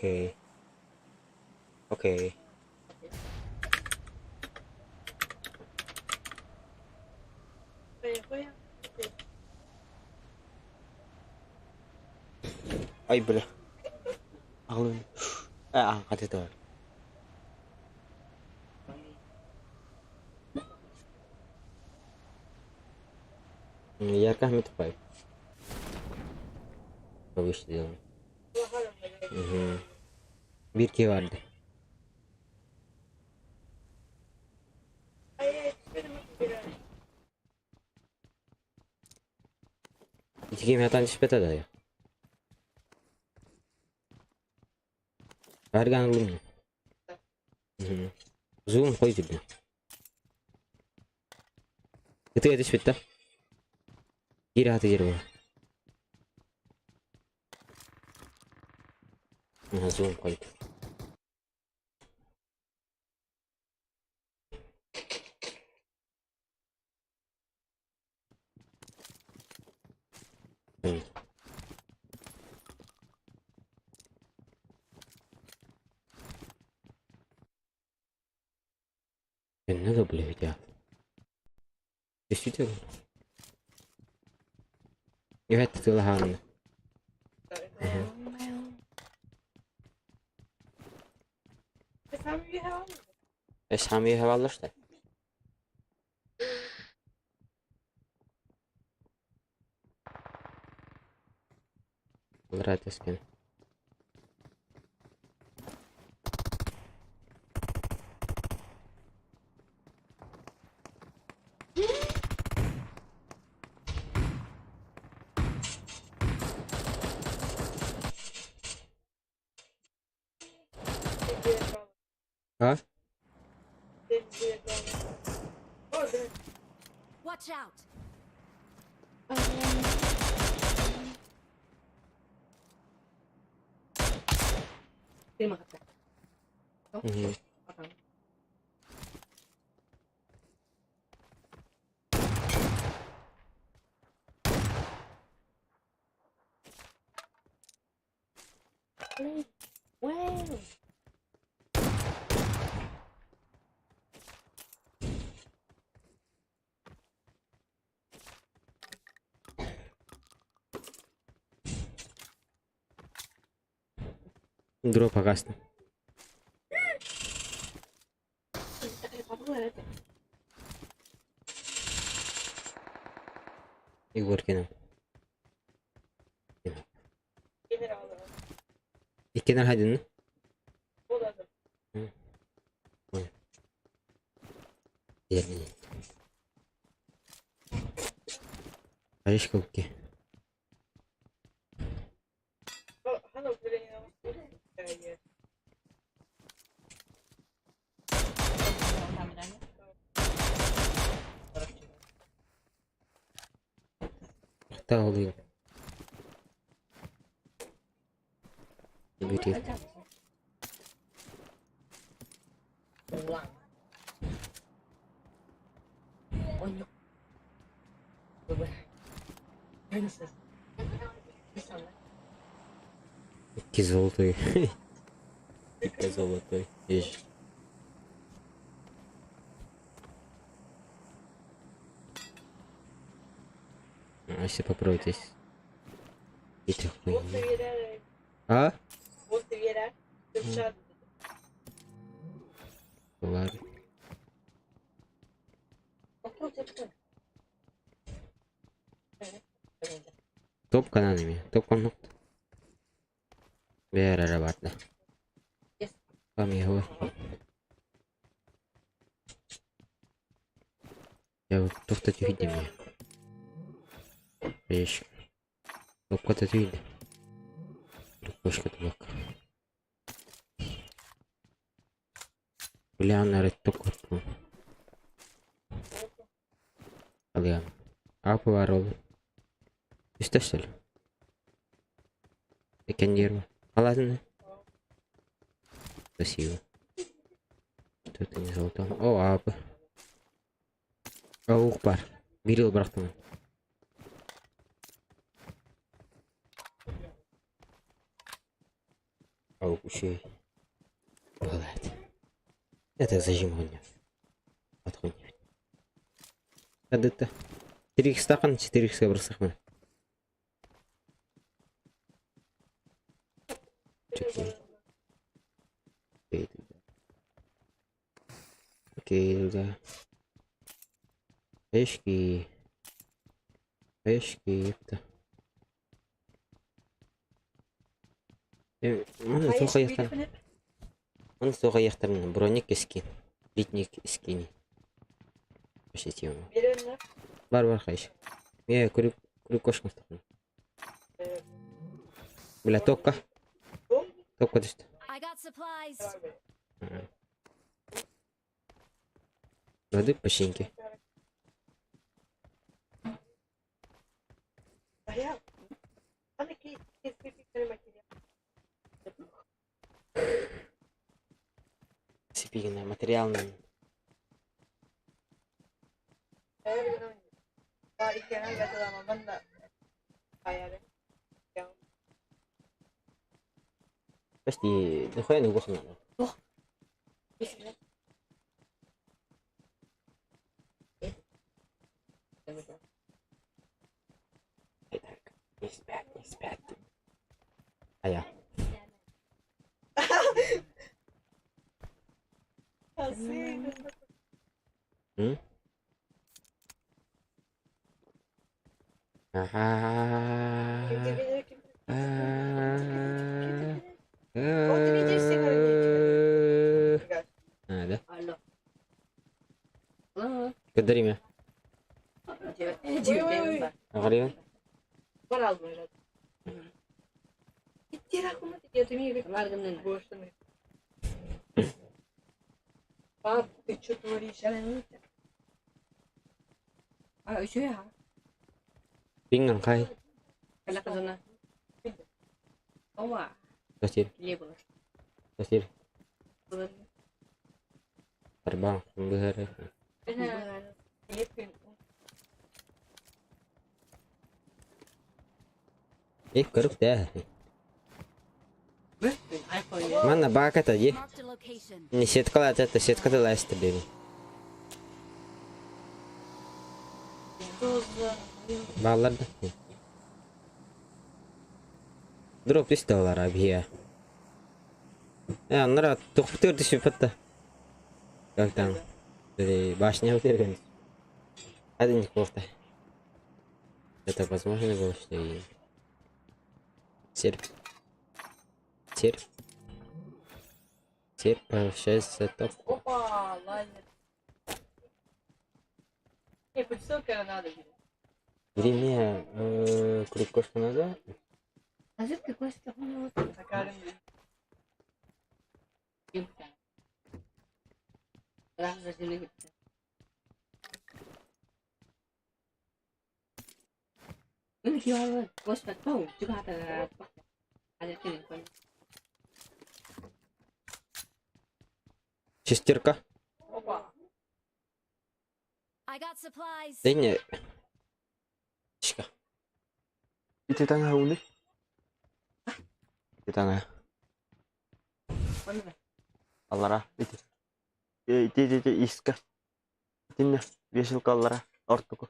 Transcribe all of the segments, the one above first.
Окей. Окей. Ай, бля. Алын. Angkat itu. Iyakah itu baik? Bagus dia. Bir ki vardı. İki game hatan nispet ada ya. Harga belum. Zoom koy juga. Itu ya nispet dah. Kira hati jeru. Zoom koy. Ne da boleh ya. Действительно. Evet, itulah hal. Sami havalar işte. Gratis kan. Ha? Watch out. Terima kasih. Wow. Дроп агасна. Игоркина. İkenar hadi mi? Diğerini. Ayış kopki. Tak oluyor. Video. Ulang. Onyok. İki zолотой. İki золотой. Ешь. А все попробуйтесь. И трехуй. А? Ладно. Топ каналами. Топ канал. Biar ada warna. Kami ho. Я вот топ-то видим мне. Вещь. Топ-то видим. Кошка табак. Бля, на топ. Алия. А поворот. Что что ли? Экендеру. Ладно. Спасибо. Тут не золото. О, апы. Аух бар. Бирил брахтым. Ау, еще и. Блядь. Это зажимание. Подходит. Это 3 стакан 4 собрасах мы. Окей, да. Пешки. Это. Оны соға яқтарынан броник ескин. Литник ескини. Почти ему. Бар хайш. Күрік кошқын стақын. Бля, топка. Топка düştü. I got supplies. Gördük пошинки. Сипигный материальный. Почти нихуя не угодно. Не спят. А я. Да? Подари меня. Говорил? Пап, ты что творишь? А еще я. Пинган khai. Kasir. Kasir. Terbang sembahar. Keruk dah. Mana bakat aja? Marked a location. Ini setkala это сетка ласт дели. Баллар. Дроп $100 абия. Нара тоқтырды шипатта. Как там? Башня утерян. Один не кофта. Это возможно было, что и серп превращается в топ. Опа, лазер. Хоть ссылка надо. Время крюкошка надо. А зачем какой стороны? Раз разделили. Ну, я просто пау, juga ada телефон. Шестерка. Опа. I got supplies. Да не. Чика. Itu tangga uli. Itu tangga. Аллара. Itu иска. Ini вешалка аллара. Ортуку.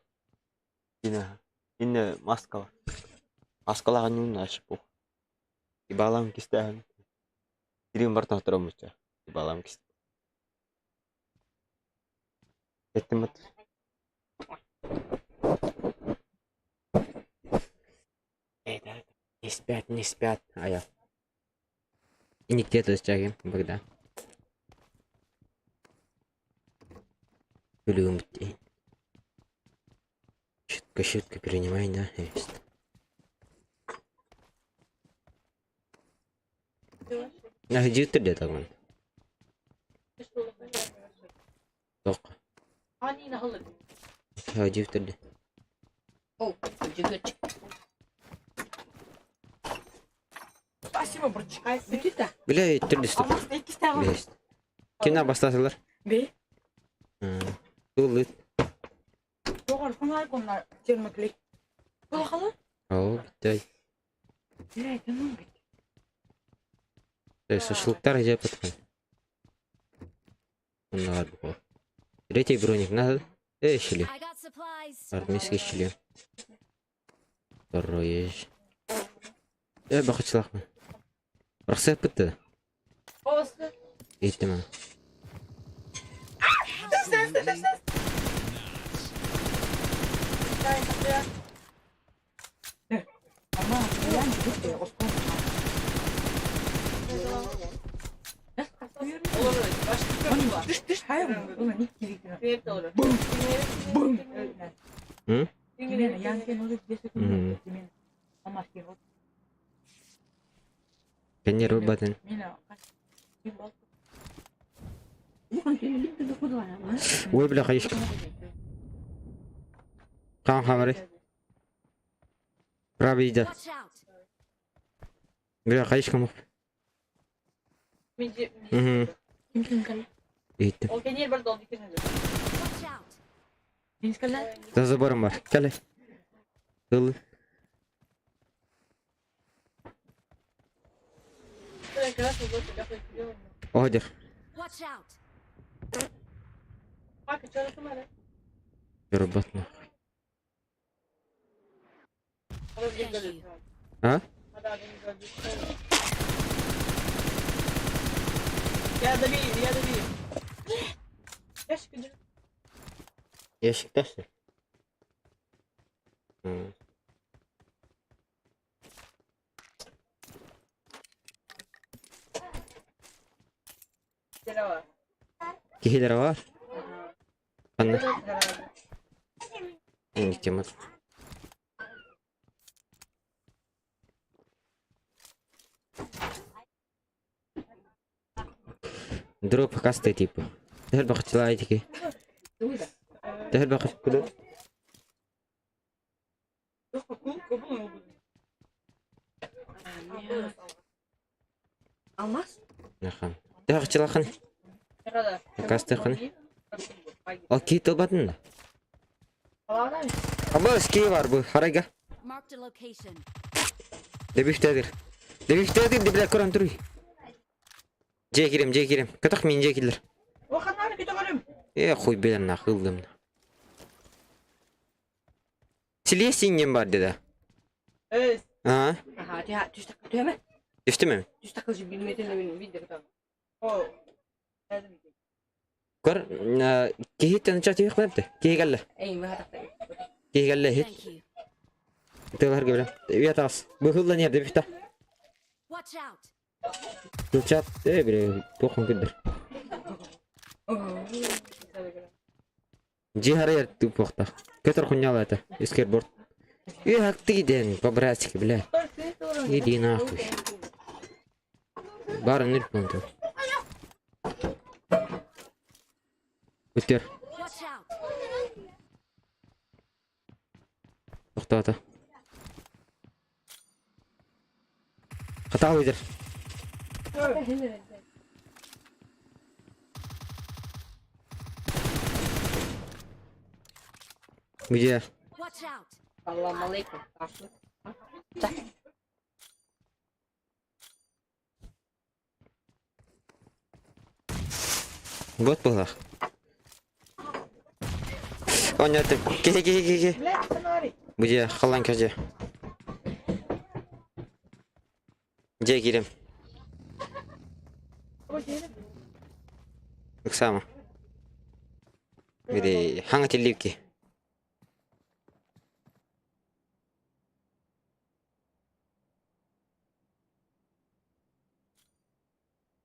Ini маскала. Маскалага нюн ашпу. И балам кистахан. Ирим бартан тромуча. И балам кист. Это мат. Не спят, а я. И не где-то стягиваем, когда. Любите. Щетка перенимай на место. А где ты где-то вон? Только. А где ты где? О, джигачик. Спасибо, прочекай. Бетита. Бля, ты где стоп? Есть. Кина бастасылар. Бе. Тулы. Жоғар қонай қонар термоклей. Бұл қала? Ау, битай. Бля, это ну бит. Шашлыктар жеп жатқан. Мына бар бұл. Третий броник надо. Шили. I got supplies. Армейский шлем. Второй. Бақытшылық мын. Рұқсат бітті. Olsun. Етті ма. Ama yani gitti. Osman. Olur. Başka bir var. Dış. Hayır mı? Ulan ilk gibi. Büyük doğru. Bum. Hı? Yine yan olur. Hı. Ama şey yok. Кенер батын. Mina. Ой, бля, хаишка. Қан хамары. Правый иди. Watch out. Бля, хаишка мов. Еттім. O kenar bir doldu kenar. Watch out. Dinskala. За забором бар. Кәлі. Тылы. Одер. Watch out. Bak çarptı mı? Работно. Thank you. А? Ya da bir. Yaş gücü. Ящик ташты. Var. Кихилер бар. Қанды. Енгі темір. Дроп касты типа. Тәхіл бақытшыла айтеке. Тәхіл бақыт күді. Almaz. Нахан. Тәхіл қаны. Ne kadar? Касты қаны. О, кейт обатын да. Palavra mı? Аба, скей бар бұл. Харайға. Marked a location. Дебифтедір. Дебифтедір, дебілі көрін тұрый. Жей керем. Катақ мен жей келдір. O kadar kötü varım. Хуй белен нақылдым. Силесиннен бар деді. Evet. А? Aha, ya düş takıl diyor hemen. Düştü mü? Düş takılcı bilmeden de benim video tamam. O. Nerede mi? Көр, кейттен ұчақ тевек бәпті. Кей кәлі. Ey mi hatta. Кей кәлі хет. Thank you. Тылар кебілем. Уят ағыз. Бұхылдан ерді бішті. Watch out. Күлчат. Біре, тоқын күлдір. Жихары ерді бұқта. Көтір құнялы әті. Ескер борт. Әкті кеден. Побратики, бля. Иди нахуй. Барын үл пұнты. Өттер. Watch out. Тоқтаты. Қатал өйдір. Где? Watch out. Allah'ım aleyküm. Karşı. Вот была. Понятно. Ке. Bülent Pınar'ı. Где? Халан кажа. Где кирем? O şeyde. Так само. Где? Ханга телевки.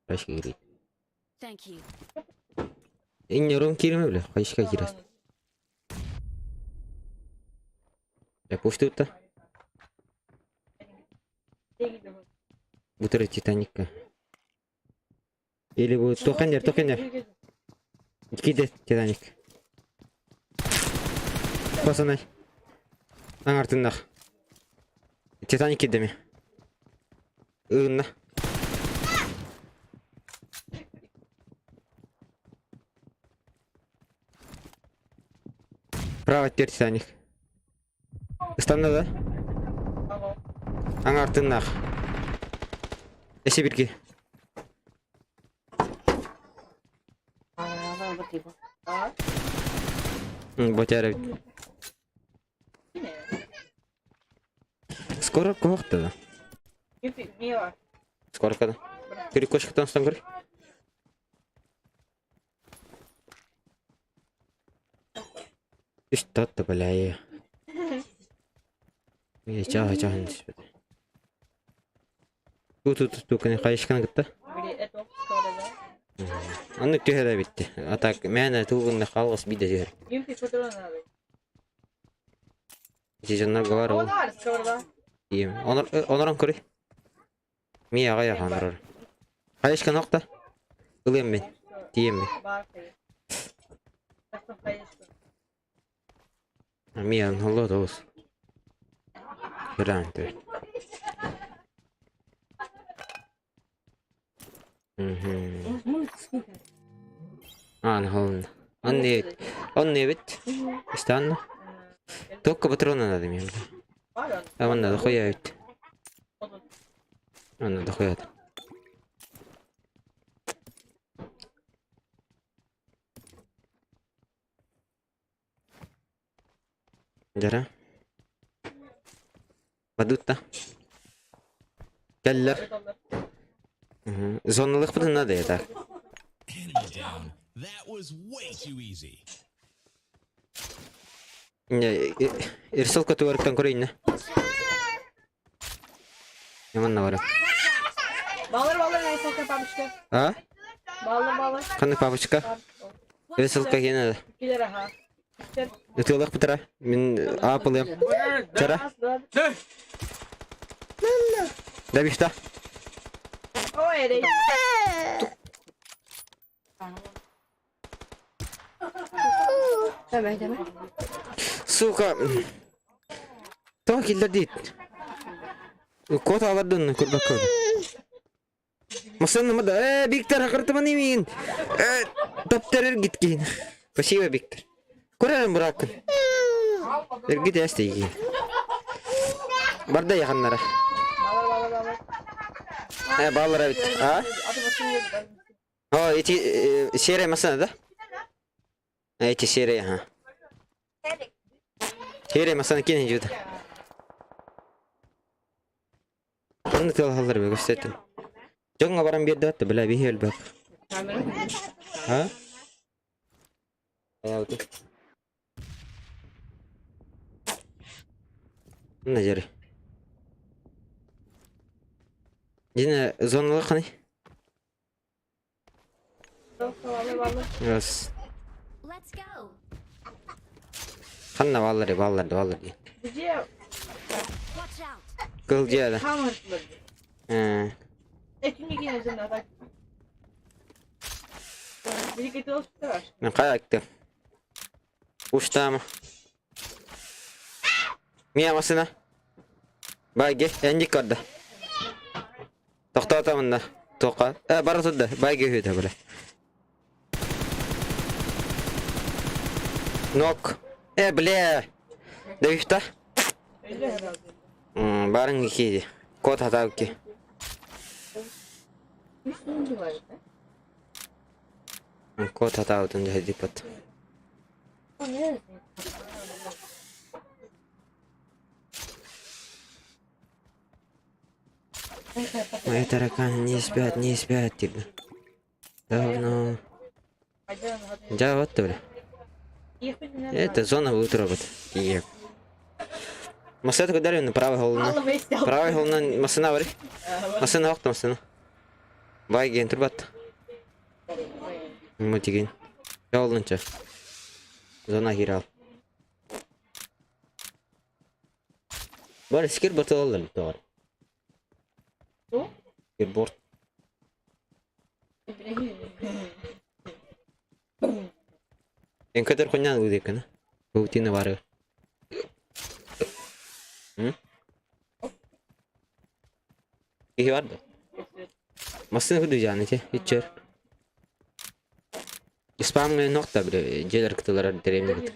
Кайшка кирейт. Thank you. Инне ром киреме бля? Кайшка кирас. Я пушту-то. Бутыры Титаникка. Или будет тоханер. Киде Титаник. Пацаны. Аң артында. Титаник кидеме. Ыгынна. Право теперь Титаник. Станды да? Аң артында. Эсе бирге. tipo. Aa. Botara bit. Yine. Skoro kohta da. Niye var? Skoro kada. Kuri koşuktan sonra kuri. İşte tatta balaya. Ya çağ nispet. Tu kani kayışkan gitti. Biri et ok sonra da. Anı tühere bitti. Atak mene tuğunda kalgas bir de tüher. Yumpi fotoğrafı abi. Cijanlar gavar O ol. da var sonra. İyiyim. Onoran kuri. Miye gaya kanır. Kayışkan nokta. Ilayım ben. Diyeyim ben. Var kayı. Nasıl kayırsın? Miye Allah da olsun. Kıran tüher. Anne bit. İşte anne. Tokka patrona dedim yani. Var ya. Aman da koya bit. O da. Anne da koya. Jara. Badutta. Geller. Evet olur. Zonnalık bu da ne ya da? Enemy down. That was way too easy. Irsal kötü varıktan koruyun ne? Yaman ne var? Bağlar neyse kapamıştı. Ha? Bağlar. Kanı pabuçka. Irsal kayına da. 2 lira ha. Yatıyorlar bu tara. Min apılıyım. Jara. Da bir işte. O ere. Deme. Suka. Tamam killer değil. Kota aladın kurban kodu. Masanın mı da? Bikter hakartı mı neyin? Dapterer git giyin. Kaşı ve Bikter. Kur'an bırakın. Git este giyin. Barda yakınlara. Bağlar. Bağlara bit. Ha? Adı basın yok. Ha iti şere masana da. Ha iti şere ha. Şere masana kine juda. Onu da halları be gösterdim. Jonga baran bir de bela bir hel bak. Ha? Ya utu. Ne jari? Yine zonalık hani? Bağlar. Yes. Let's go. Kanna vallahi. Bici Watch out. Kılcıya da. tam hırslı. He. Ekinci yine zında bak. Bir kete olsun var. Ben kayaktım. Uçta mı? Miye masına? Bagi, encik orada. Tokta atamında. Toka. Bara tuttu. Bagi hüyde böyle. Nok. Bile. Devişte. Öyle herhalde. Barın ikiydi. Kod hata ki. Üstüncü var. Kod hata utunca hadi pat. O ne? Мои тараканы не спят тебе. Давно. Да, вот то ли. Это зона утробот. Масата кударю на правый голову. Правый голову масына var. Масына вакыт масына. Байген турбат. Мутиген. Жолунча. Зона гирал. Бар скир баталлар тор. Bu? Bir bort. En kadar konyan udik kana. Bautina var. İyi vardı. Masını kudu yani ki içer. Spam nokta bile celer kutulara deremli git.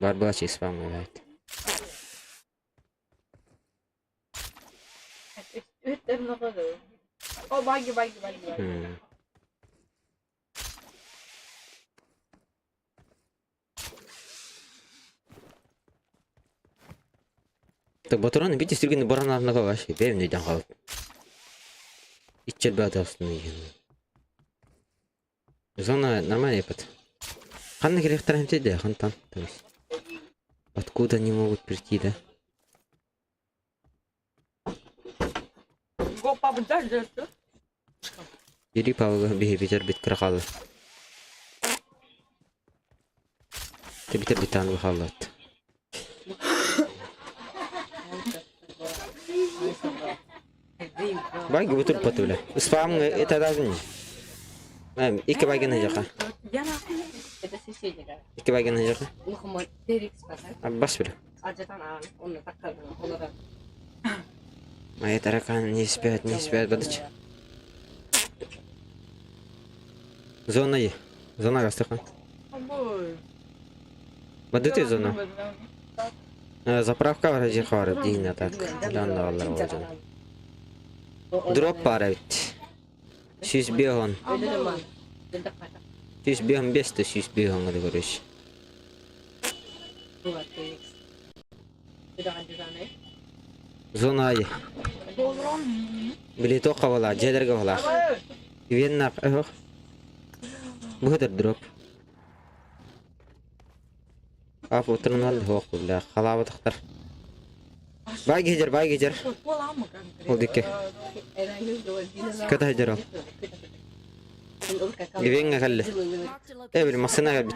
Var bahçe spam evet. Üstlerim ne kadar? O bagi. Так батыраны бит истирген баран арнага баш. Бем нейден калып. Итчел бат астына еген. Зона нормальный пот. Ханны керек тарамте де, хантан. Откуда они могут прийти, да? Го папа даже. Ири павга бихевитер бит крахалы. Ты битер битан выхалат. Баги бутур патуля. Спам это даже. Ике баги на жака. Это соседи, да. Ике баги на жака. Мухаммад Терек спасает. Аббас бир. Аджатан он так он. Мои тараканы не спят, бадыч. Зона е. Зона гастахан. Бадыты зона. Заправка вроде хварып дейін так. Жанды алар болжан. Дроп бар бит. 100 бегон. 100 бегон бесті 100 бегон ады көрөш. Зона е. Билето кабала, жедерге бала. Веннак, эх. Бухтер дроп. Ап отырнал хоқ била, халабы тахтар. Бай гежер. Ол дикке. Ката хежер ол. Гивенге халле. Бир масына бит.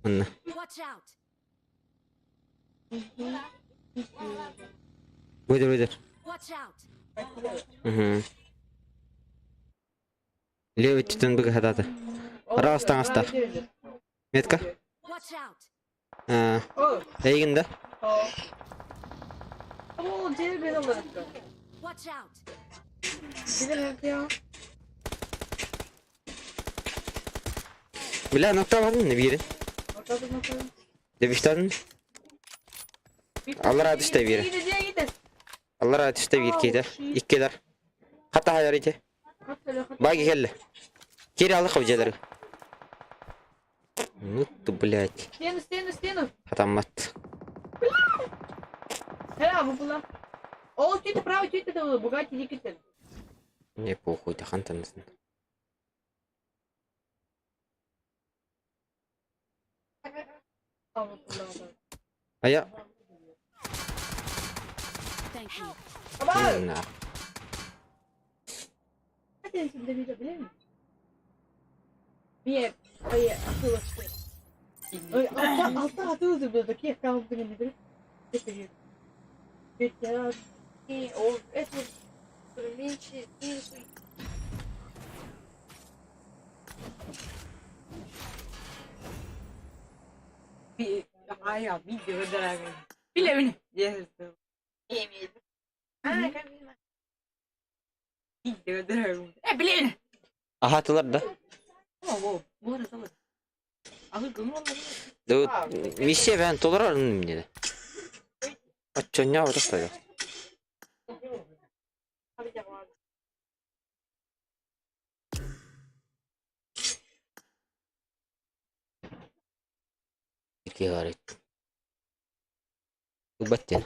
Анна. Watch out. Выйдер. Watch out. Левый титан быга хатата. Растан аста. Метка? Watch out. Эйгинда? Watch out. Бля, нокта бардın ne biri? Dövüştadın? Allah razı işte biri. Allah razı işte bir keder. İki keder. Hatta hayal ite. Bagi kelle. Kiri aldı kavcaları. Нуту, блядь. Стену. Хатамат. Була. О, ти право, ти это Бугатти Никита. Мне похуй, да хантан назад. А я... Thank you. На. Altta atıyoruz böyle ki kaldı gibi. Ya o es provincia isso. Video da. Bile bile. Yes. Yemin. Video da. Bile. Ahatılar da. Bu arada var. Ahır gömü olmadı. Да миссия ben толерантным мне. А чё не вот это? Какие говорит? Убатин.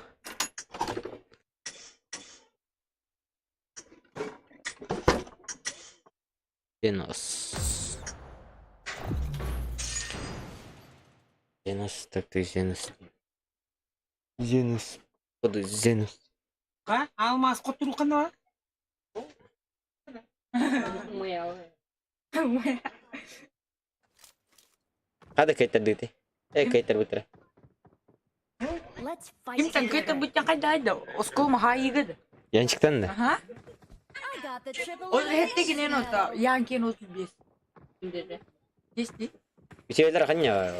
Зенос, так ты Зенос. Буду Зенос. Ка? Алмаз котуру кана? Ada kaitar dito. Kaitar butra. Let's fight Kim tan kita together. butya kadayda. Osko mahayi gada. Yançıktan da. Aha. I got the triple O hette gine nota. Yanken o tübes. Şimdi. Geçti. Bir şeyler kanya.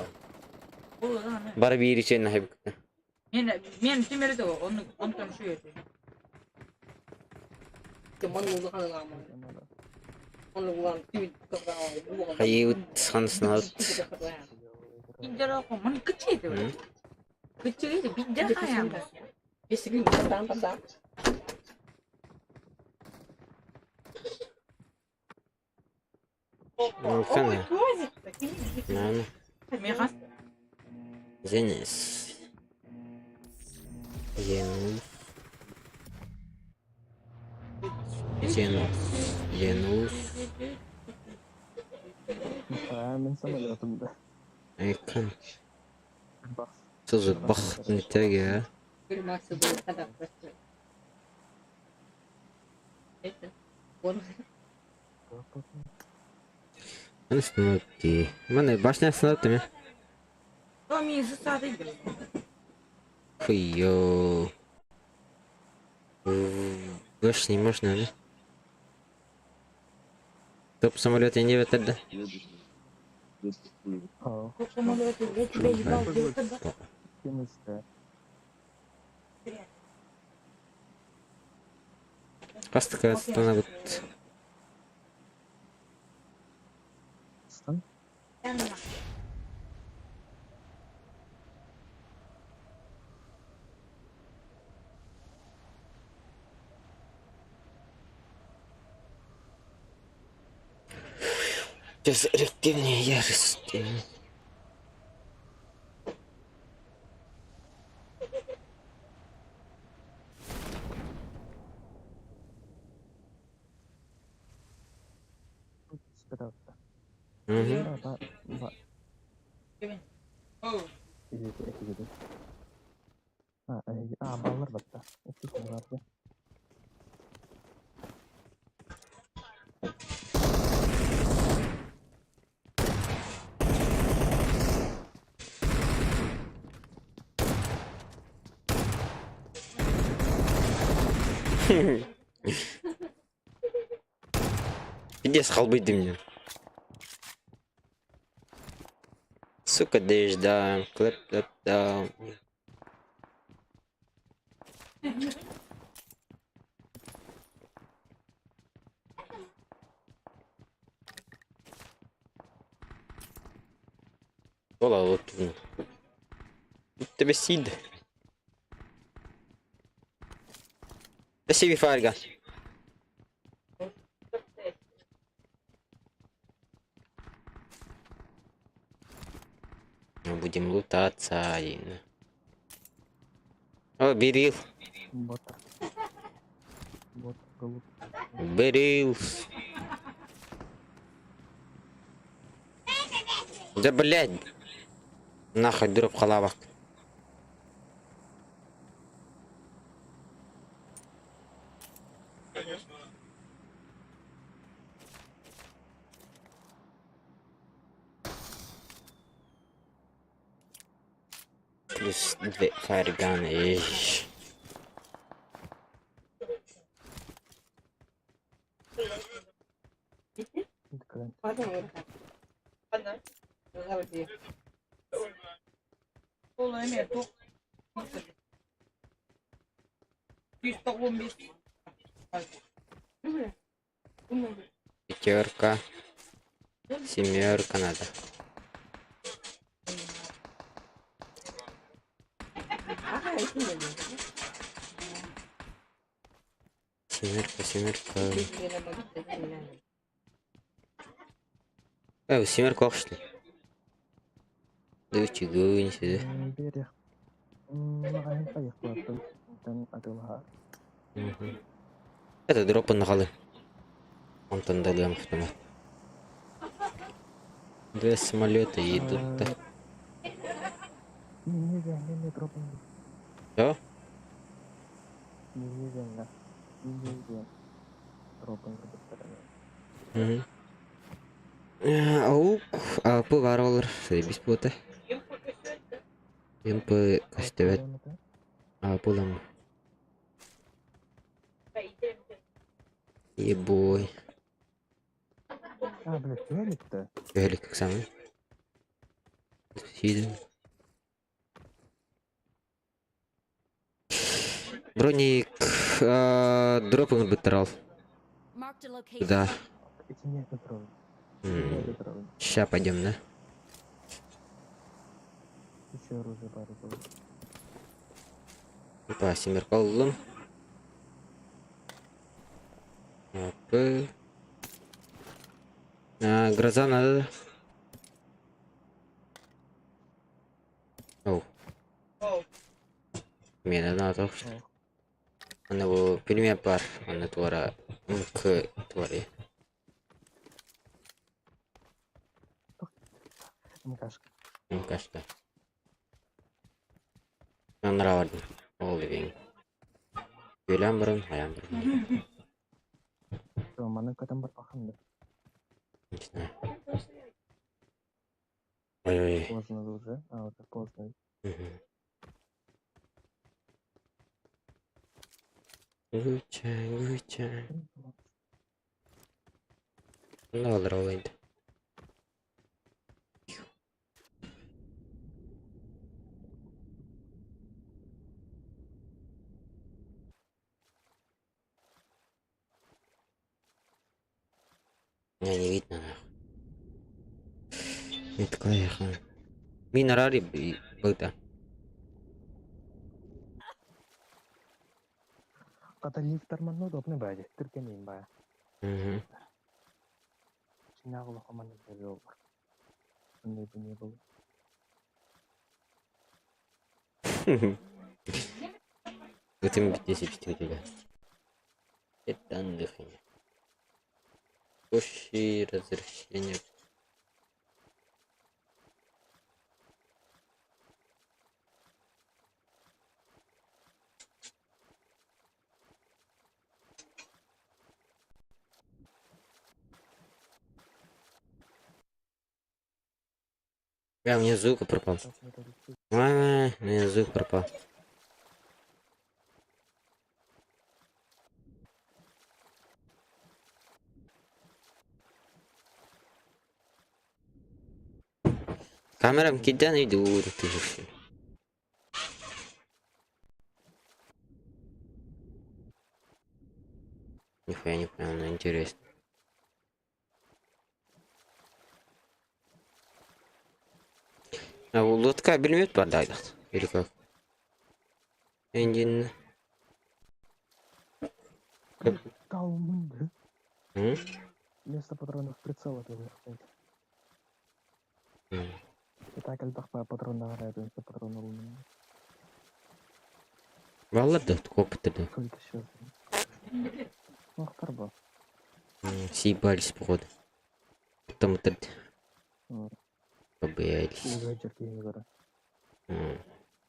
Bu da ne? Bara bir için ne hep. Men timere de onu konuşuyor. Cuman mulu kan lama. Onu bulan tweet kau. Hayut sansnat. Pinjara kok man kecil itu. Kecil itu pinjara kayak. Biasanya tentang. Kana. Nana. Merah. Zenes. Енус. Енус. Енус. Мен самолетом, да. Айкан. Бах. Созу бахтын теге. Фирмасы был когда просто. Это он Мен снупти. Мен башня снупти ми. Томи засады. Хуйо. Больше не можно, да? Топ самолет я не ветер, да? Aa, Самолеты, я тебя ебал, где когда? temizde. Кастыка станавыт. Stan? Сейчас реактивнее ярости. Sekitar. Угу. Pak. Oh, Gitu. Balar batta. Itu sebenarnya. Иди с халбы мне. Сука, дэш, да. Клэп, да. Ола, вот тут. Тут тебе сид. Спасибо, Фарга. Мы будем лутаться. О, Берил. Бота. Голубь. Берил. Да блядь. Нахуй дроп халавак. Плюс 2 фаерганы. Keren. Ada. Заводи. Полная мету. 315. Пятерка. Семерка надо. Семерка. Семерку ох, что ли? Да чего не сюда. Biar ya. Makanya kayak kuat dan adalah Это дропы на голы. Он там дал автомат. Два самолета едут. ini drop ini. Все? Ini drop Угу. Аук. АП var olur. Biz bu da. МП кастевет. Пулам. Ебой. Блядь, велик-то. Велик как самый. Сидим. Броник. Дропом бытрал. Marked a location. Да. Эти нет дрон. Ща пойдем, да? Еще оружие пару было. Опа, семерка алdım. АП. Гроза надо. Оу. Mene daha çok. Oh. Ana bu premier var. Ana tuara mk tuara. МКшка. Mkашka. Anlara vardım. Oldu benim. Ölen barın, hayan barın. Mana kadang bertahan deh. İşte. Ой, ой. Поздно уже. А, вот поздно. Гучай, гучай. Ne olur olaydı. Не видно. Метка яхан. Минарари быта. Kata lifter mana udobnya baja. Terkenin ba. Sini aku loh mana dari over. Bunyi bu. Bütün bittiyse bitiyor. Etten дыхание. Пущи разрешение. У меня звук пропал. У меня звук пропал. Камерам кидан идут. Нихуя не понял, но интересно. А у лодка билмет подайдат? Или как? Эндин. Tahu mundur. М? Место патронов прицела тоже. Kita akan tak patron dah ada itu patron rumah. Vallahi да, опыта да. Сколько сейчас? Махтар был. Съебались, походу. Потому-то Вот. побоялись. Уже терпение гора.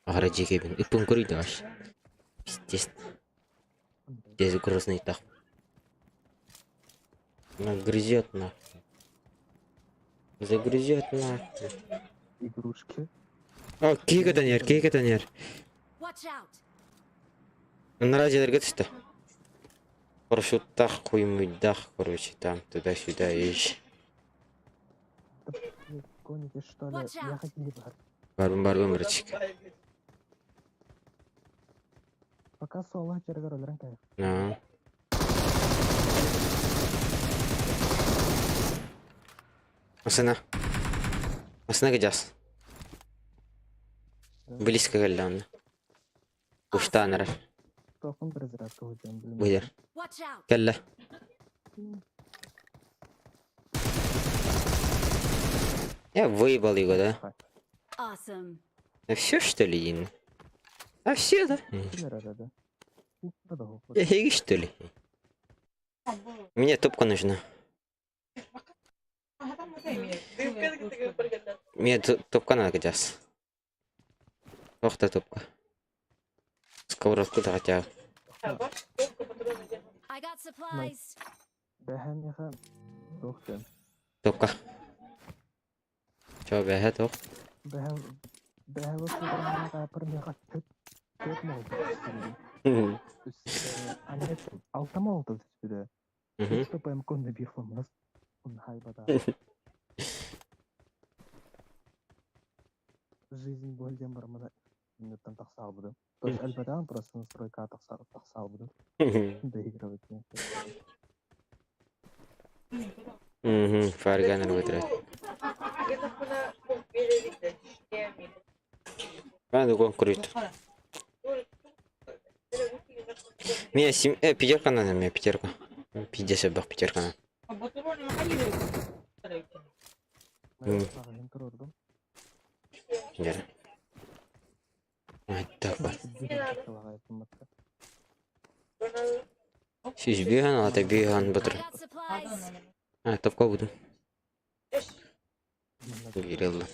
Аграджи кебин. И пункури даш. Пиздец. Здесь грозный так. Грызет нахуй. Загрызет нахуй. Игрушки. А, кейкатанер. Watch out! На радио что? Парашютах, хуймудах, короче, там, туда-сюда, ищи. Коники что ли? Watch out. Я хотел бы. Барбым, братчик. Пока соло черга роллерка. На. Асына гидяс. Близко geldi. Uçtanır. Тофон разрядка уйдем. Buyur. Watch out! Gel. Я выебал его, да? Awesome. А все что ли, Ин? А все, да? Да. Я что ли? Мне топка нужна. Мне топка надо гидяс. Охта топка. Сковородку-то хотя. I got supplies. Бэхэн яха. Тохтен. Топка. Чё, бэхэ топ? Бэхэн вот это парня Тет мол. Они автомол тут сюда. Вступаем конный бифом нас. Он хайбада. Жизнь более бармада. Там тахсал буду. То есть альбадан просто настройка тахсал буду. Доигрывать мне. Фарганер вытратил. А, ну курит. Мне пятерка надо, мне пятерка. 50 бах пятерка надо. Нет. Так вот. Siz bihan ata bihan I batır. got supplies. Ha tapka budum. Girella.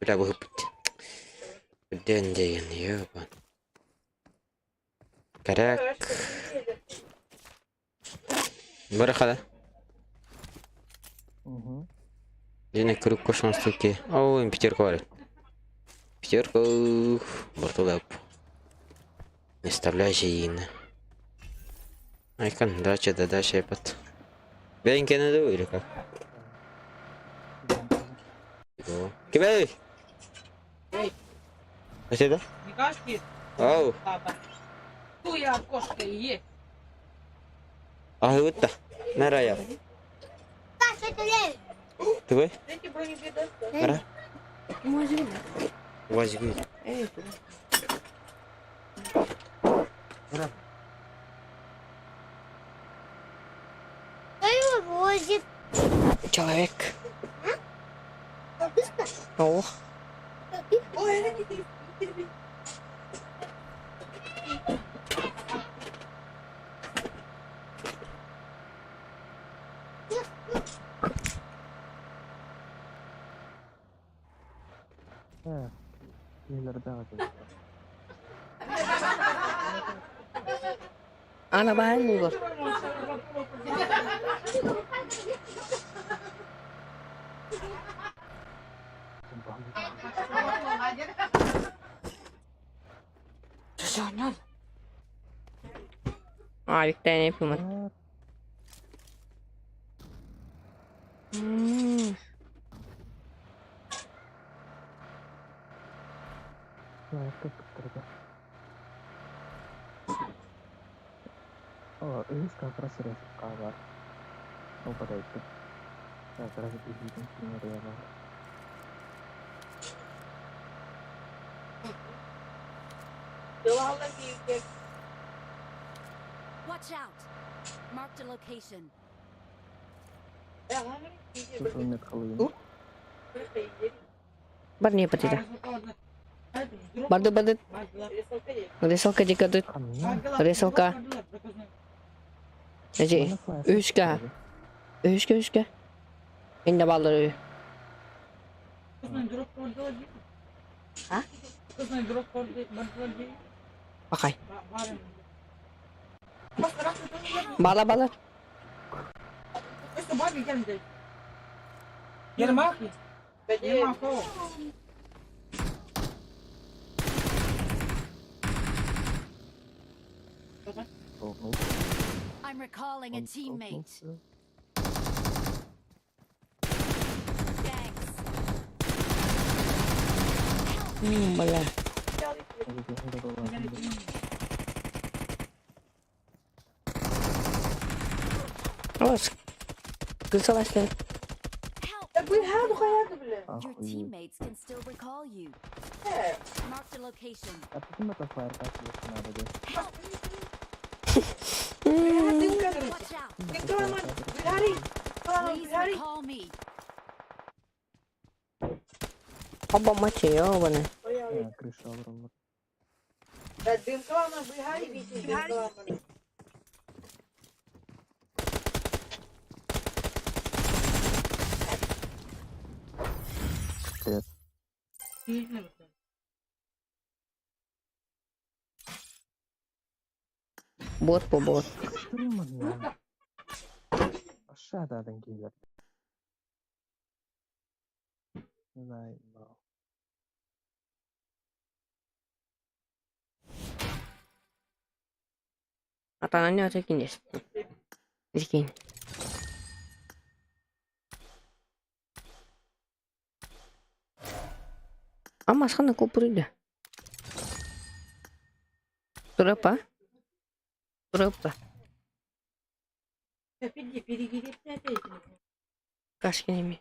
Bira bu hıpıt. Den deyen ya ban. Karak. Barakala. Yine kırık koşan stöki. Oo, пятерка var. Пятерка. Бортулап. Не вставляй же її. Айкон, дача, да дача, я под. Беленький надо или как? Кибей! Эй. А сюда? Не кажешь, Оу, папа? Туя кошка есть. а вот та. На рая. Твой? Эти бронежилеты. Ара? Возьми. Возит. Человек. О, Ой, это не ты. İleride ağacı. Ana bahar mı var? Bir tane yapayım hadi. Ayakta tutturdu. Oh, ini как раз резко. Ну, подойти. Так, раз видим, примерно. Watch out. Marked a location. Тут он нет халуин. Бар не потида. Барды барды. Рисалка дикады. Рисалка. Ece. Üçge. Üçge. Inde balları. Ha? Bakay. Bala. Ермаки? Ермако. I'm recalling a teammate. Thanks. Bala. Awas. Kısa başla. Help. Ah, Your teammates can still recall you. Marked a location. Tapi itu mata fire kasih ada deh. Help. Watch out. Please recall me. Abba maçı ya bana. Ya, крыша вырвала. Привет. Bot bu bot. Kırılmadı ya. Aşağıdan gelir. Vay be. Atananya atakin des. Dikin. Ama sana kupurida. Berapa? Berapa? Kasih ini.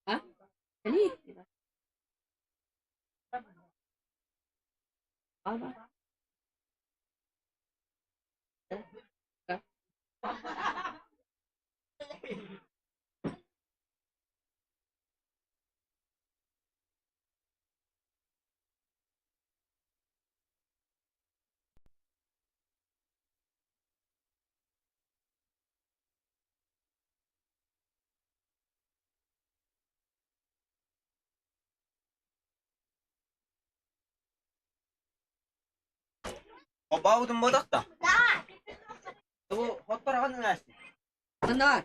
Hah? Ini apa? Oh, bau tuh botak tak? Tuh, kotor kan nggak sih? Benar.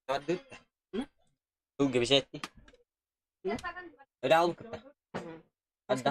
Waduh, tuh gak bisa sih. Udah aku kata. Ada.